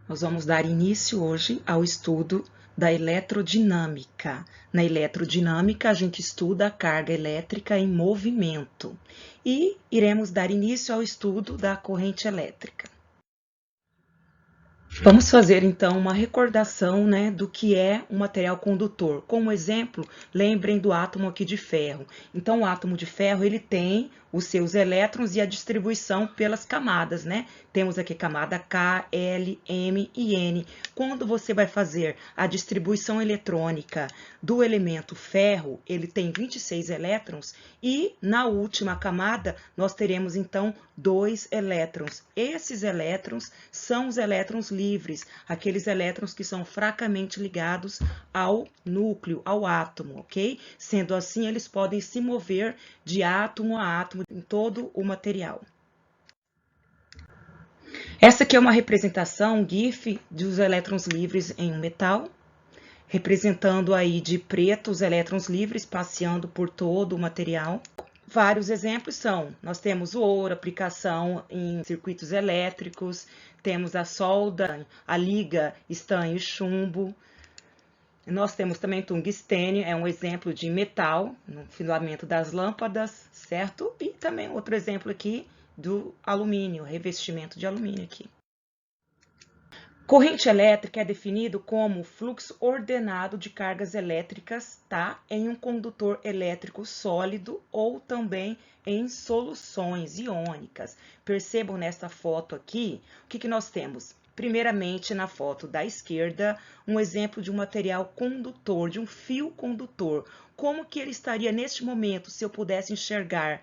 Nós vamos dar início hoje ao estudo da eletrodinâmica. Na eletrodinâmica, a gente estuda a carga elétrica em movimento e iremos dar início ao estudo da corrente elétrica. Vamos fazer então uma recordação, do que é um material condutor. Como exemplo, lembrem do átomo aqui de ferro. Então, o átomo de ferro ele tem os seus elétrons e a distribuição pelas camadas, Temos aqui camada K, L, M e N. Quando você vai fazer a distribuição eletrônica do elemento ferro, ele tem 26 elétrons e na última camada nós teremos então 2 elétrons. Esses elétrons são os elétrons livres, aqueles elétrons que são fracamente ligados ao núcleo, ao átomo, ok? Sendo assim, eles podem se mover de átomo a átomo em todo o material. Essa aqui é uma representação, um GIF, dos elétrons livres em um metal, representando aí de preto os elétrons livres passeando por todo o material. Vários exemplos são, nós temos o ouro, aplicação em circuitos elétricos, temos a solda, a liga, estanho e chumbo. Nós temos também tungstênio, é um exemplo de metal no filamento das lâmpadas, certo? E também outro exemplo aqui do alumínio, revestimento de alumínio aqui. Corrente elétrica é definido como fluxo ordenado de cargas elétricas, em um condutor elétrico sólido ou também em soluções iônicas. Percebam nessa foto aqui, o que nós temos? Primeiramente, na foto da esquerda, um exemplo de um material condutor, de um fio condutor. Como que ele estaria neste momento, se eu pudesse enxergar,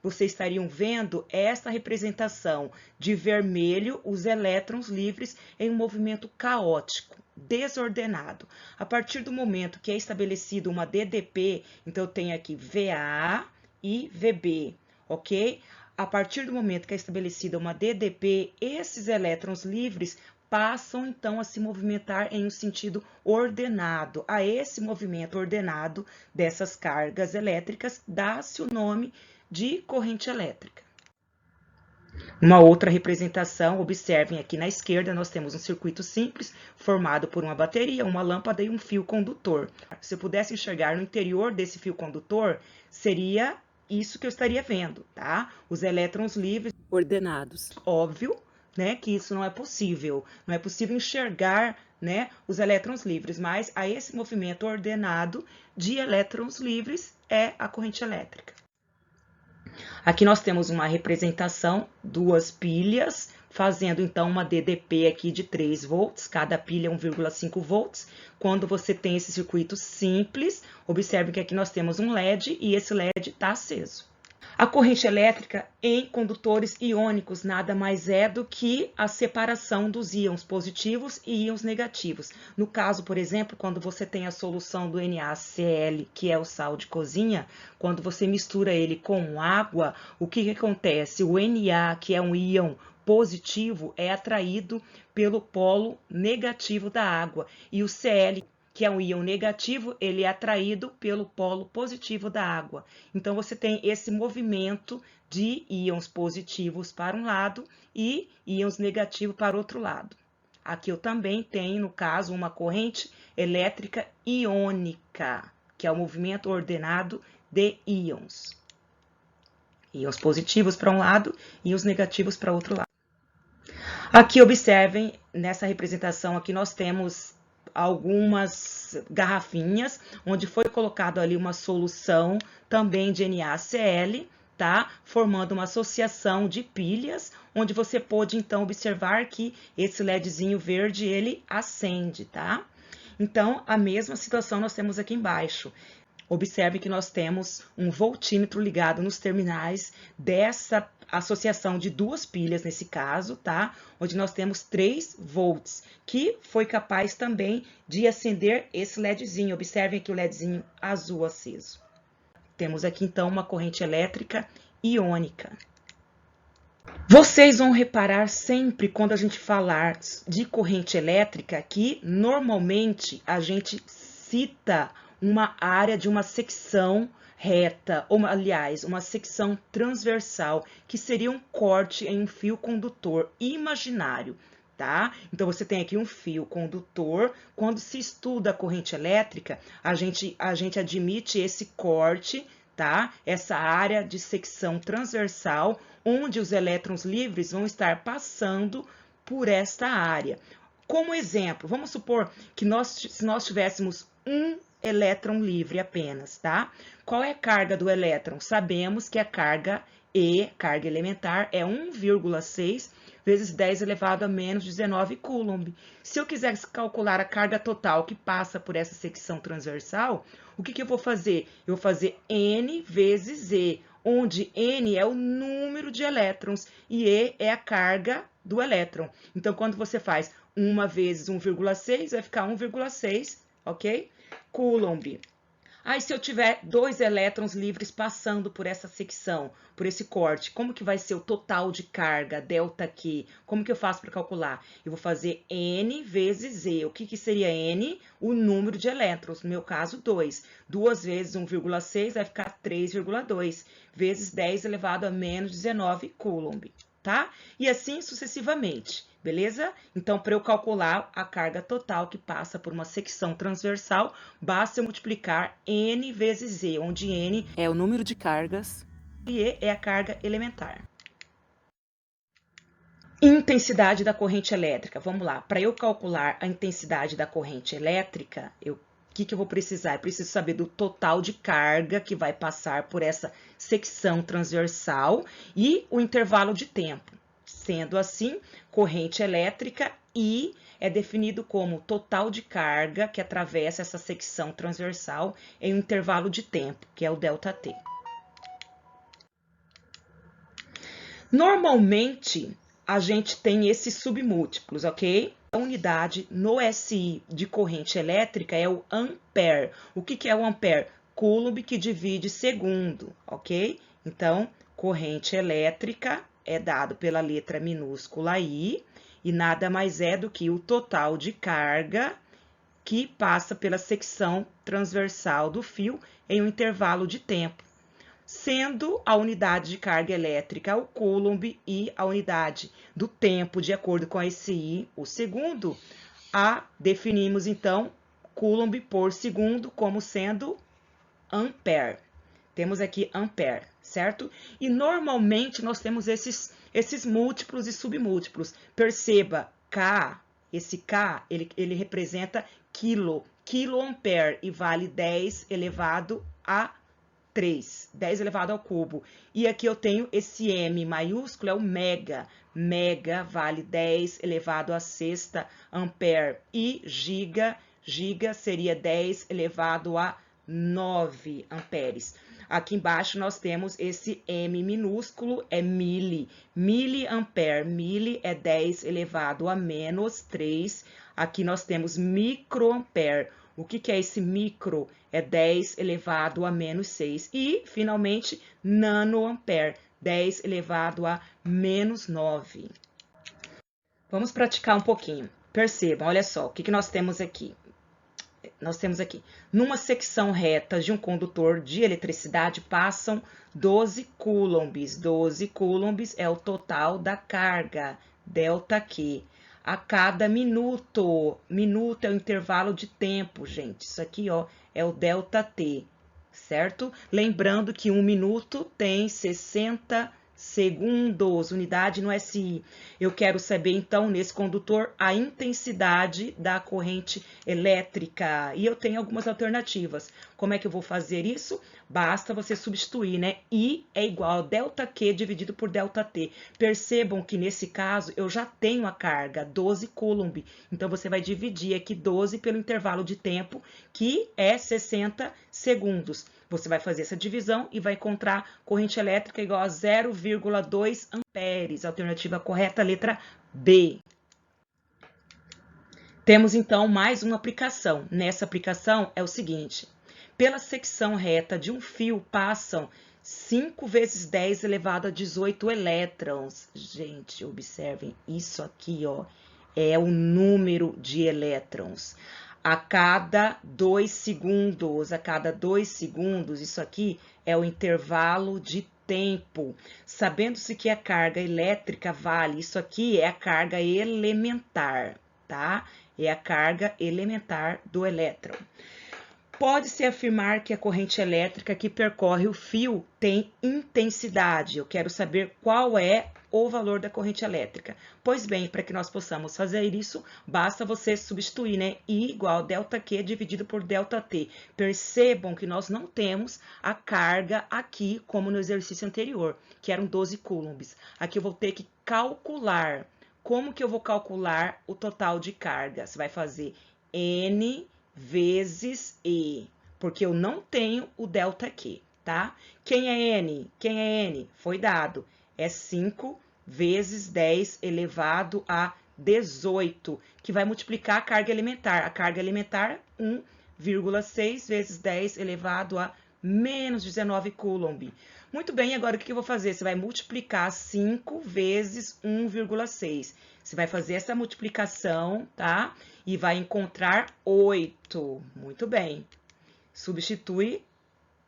Vocês estariam vendo esta representação de vermelho, os elétrons livres em um movimento caótico, desordenado. A partir do momento que é estabelecido uma DDP, então eu tenho aqui VA e VB, ok? A partir do momento que é estabelecida uma DDP, esses elétrons livres passam então a se movimentar em um sentido ordenado. A esse movimento ordenado dessas cargas elétricas dá-se o nome de corrente elétrica. Uma outra representação, observem aqui na esquerda, nós temos um circuito simples formado por uma bateria, uma lâmpada e um fio condutor. Se eu pudesse enxergar no interior desse fio condutor, seria isso que eu estaria vendo, Os elétrons livres ordenados. Óbvio, que isso não é possível. Não é possível enxergar, os elétrons livres, mas a esse movimento ordenado de elétrons livres é a corrente elétrica. Aqui nós temos uma representação, duas pilhas, fazendo então uma DDP aqui de 3 volts, cada pilha 1,5 volts. Quando você tem esse circuito simples, observe que aqui nós temos um LED e esse LED está aceso. A corrente elétrica em condutores iônicos nada mais é do que a separação dos íons positivos e íons negativos. No caso, por exemplo, quando você tem a solução do NaCl, que é o sal de cozinha, quando você mistura ele com água, o que acontece? O Na, que é um íon positivo, é atraído pelo polo negativo da água, e o Cl, que é um íon negativo, ele é atraído pelo polo positivo da água. Então, você tem esse movimento de íons positivos para um lado e íons negativos para outro lado. Aqui eu também tenho, no caso, uma corrente elétrica iônica, que é o movimento ordenado de íons. Íons positivos para um lado e íons negativos para outro lado. Aqui, observem, nessa representação aqui nós temos algumas garrafinhas, onde foi colocado ali uma solução também de NaCl, formando uma associação de pilhas, onde você pode então observar que esse LEDzinho verde, ele acende, Então, a mesma situação nós temos aqui embaixo. Observe que nós temos um voltímetro ligado nos terminais dessa associação de duas pilhas, nesse caso, Onde nós temos 3 volts, que foi capaz também de acender esse LEDzinho. Observem aqui o LEDzinho azul aceso. Temos aqui, então, uma corrente elétrica iônica. Vocês vão reparar sempre, quando a gente falar de corrente elétrica, que normalmente a gente cita uma área de uma secção reta, ou aliás, uma secção transversal, que seria um corte em um fio condutor imaginário, tá? Então, você tem aqui um fio condutor. Quando se estuda a corrente elétrica, a gente admite esse corte, tá? Essa área de secção transversal, onde os elétrons livres vão estar passando por esta área. Como exemplo, vamos supor que se nós tivéssemos um elétron livre apenas, tá? Qual é a carga do elétron? Sabemos que a carga E, carga elementar, é 1,6 vezes 10 elevado a menos 19 coulomb. Se eu quisesse calcular a carga total que passa por essa secção transversal, o que eu vou fazer? Eu vou fazer N vezes E, onde N é o número de elétrons e E é a carga do elétron. Então, quando você faz 1 vezes 1,6, vai ficar 1,6, ok? Coulomb. Aí, se eu tiver 2 elétrons livres passando por essa secção, por esse corte, como que vai ser o total de carga, ΔQ? Como que eu faço para calcular? Eu vou fazer N vezes E. O que seria N? O número de elétrons, no meu caso, 2. 2 vezes 1,6 vai ficar 3,2, vezes 10 elevado a menos 19 coulomb, tá? E assim sucessivamente. Beleza? Então, para eu calcular a carga total que passa por uma secção transversal, basta eu multiplicar N vezes E, onde N é o número de cargas e E é a carga elementar. Intensidade da corrente elétrica. Vamos lá. Para eu calcular a intensidade da corrente elétrica, o que eu vou precisar? Eu preciso saber do total de carga que vai passar por essa secção transversal e o intervalo de tempo. Sendo assim, corrente elétrica I é definido como total de carga que atravessa essa secção transversal em um intervalo de tempo, que é o ΔT. Normalmente, a gente tem esses submúltiplos, ok? A unidade no SI de corrente elétrica é o ampere. O que é o ampere? Coulomb que divide segundo, ok? Então, corrente elétrica é dado pela letra minúscula I, e nada mais é do que o total de carga que passa pela secção transversal do fio em um intervalo de tempo, sendo a unidade de carga elétrica o coulomb e a unidade do tempo, de acordo com a SI, o segundo, definimos então coulomb por segundo como sendo ampere. Temos aqui ampere, certo? E normalmente nós temos esses múltiplos e submúltiplos. Perceba, K, esse K, ele representa quiloampere e vale 10 elevado a 3, 10 elevado ao cubo. E aqui eu tenho esse M maiúsculo, é o mega. Mega vale 10 elevado a sexta ampere. E giga seria 10 elevado a 9 amperes. Aqui embaixo nós temos esse M minúsculo, é mili. Miliampere, mili é 10 elevado a menos 3. Aqui nós temos microampere. O que é esse micro? É 10 elevado a menos 6. E, finalmente, nanoampere, 10 elevado a menos 9. Vamos praticar um pouquinho. Percebam, olha só, o que nós temos aqui? Nós temos aqui, numa secção reta de um condutor de eletricidade, passam 12 coulombs. 12 coulombs é o total da carga, ΔQ. A cada minuto. Minuto é o intervalo de tempo, gente. Isso aqui, ó, é o ΔT, certo? Lembrando que 1 minuto tem 60 segundos, unidade no SI. Eu quero saber, então, nesse condutor, a intensidade da corrente elétrica. E eu tenho algumas alternativas. Como é que eu vou fazer isso? Basta você substituir, né? I é igual a ΔQ dividido por ΔT. Percebam que, nesse caso, eu já tenho a carga, 12 coulomb. Então, você vai dividir aqui 12 pelo intervalo de tempo, que é 60 segundos. Você vai fazer essa divisão e vai encontrar corrente elétrica igual a 0,2 amperes. Alternativa correta, letra B. Temos, então, mais uma aplicação. Nessa aplicação é o seguinte. Pela secção reta de um fio passam 5 vezes 10 elevado a 18 elétrons. Gente, observem, isso aqui, ó, é o número de elétrons. A cada 2 segundos, isso aqui é o intervalo de tempo. Sabendo-se que a carga elétrica vale, isso aqui é a carga elementar, tá? É a carga elementar do elétron. Pode-se afirmar que a corrente elétrica que percorre o fio tem intensidade. Eu quero saber qual é o valor da corrente elétrica. Pois bem, para que nós possamos fazer isso, basta você substituir, né? I igual ΔQ dividido por ΔT. Percebam que nós não temos a carga aqui, como no exercício anterior, que eram 12 coulombs. Aqui eu vou ter que calcular. Como que eu vou calcular o total de carga? Você vai fazer N vezes E, porque eu não tenho o ΔQ, tá? Quem é N? Quem é N? Foi dado. É 5 vezes 10 elevado a 18, que vai multiplicar a carga elementar. A carga elementar, 1,6 vezes 10 elevado a menos 19 coulomb. Muito bem, agora o que eu vou fazer? Você vai multiplicar 5 vezes 1,6. Você vai fazer essa multiplicação, tá? E vai encontrar 8. Muito bem. Substitui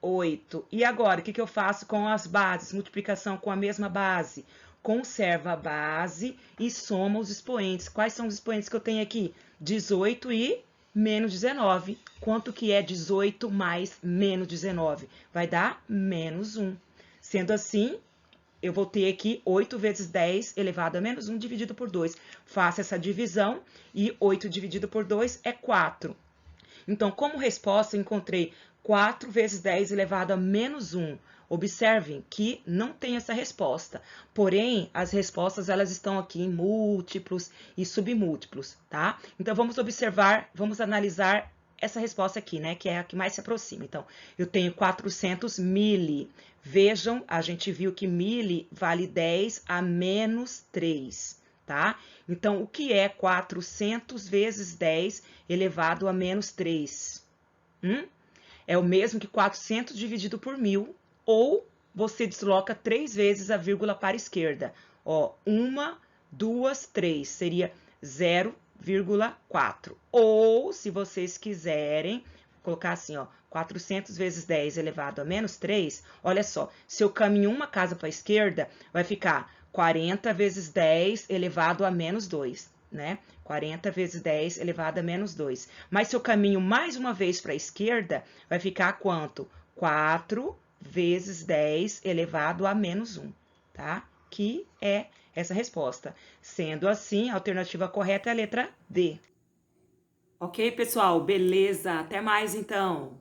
8. E agora, o que eu faço com as bases? Multiplicação com a mesma base. Conserva a base e soma os expoentes. Quais são os expoentes que eu tenho aqui? 18 e menos 19. Quanto que é 18 mais menos 19? Vai dar menos 1. Sendo assim, eu vou ter aqui 8 vezes 10 elevado a menos 1 dividido por 2. Faça essa divisão e 8 dividido por 2 é 4. Então, como resposta, eu encontrei 4 vezes 10 elevado a menos 1. Observem que não tem essa resposta. Porém, as respostas elas estão aqui em múltiplos e submúltiplos, tá? Então, vamos observar, vamos analisar essa resposta aqui, né? Que é a que mais se aproxima. Então, eu tenho 400 mili. Vejam, a gente viu que mili vale 10 a menos 3, tá? Então, o que é 400 vezes 10 elevado a menos 3? É o mesmo que 400 dividido por 1.000, ou você desloca 3 vezes a vírgula para a esquerda. Ó, 1, 2, 3, seria 0,4. Ou, se vocês quiserem, vou colocar assim, ó, 400 vezes 10 elevado a menos 3, olha só, se eu caminho uma casa para a esquerda, vai ficar 40 vezes 10 elevado a menos 2, né? 40 vezes 10 elevado a menos 2. Mas se eu caminho mais uma vez para a esquerda, vai ficar quanto? 4 vezes 10 elevado a menos 1, tá? Que é essa resposta. Sendo assim, a alternativa correta é a letra D. Ok, pessoal? Beleza. Até mais, então.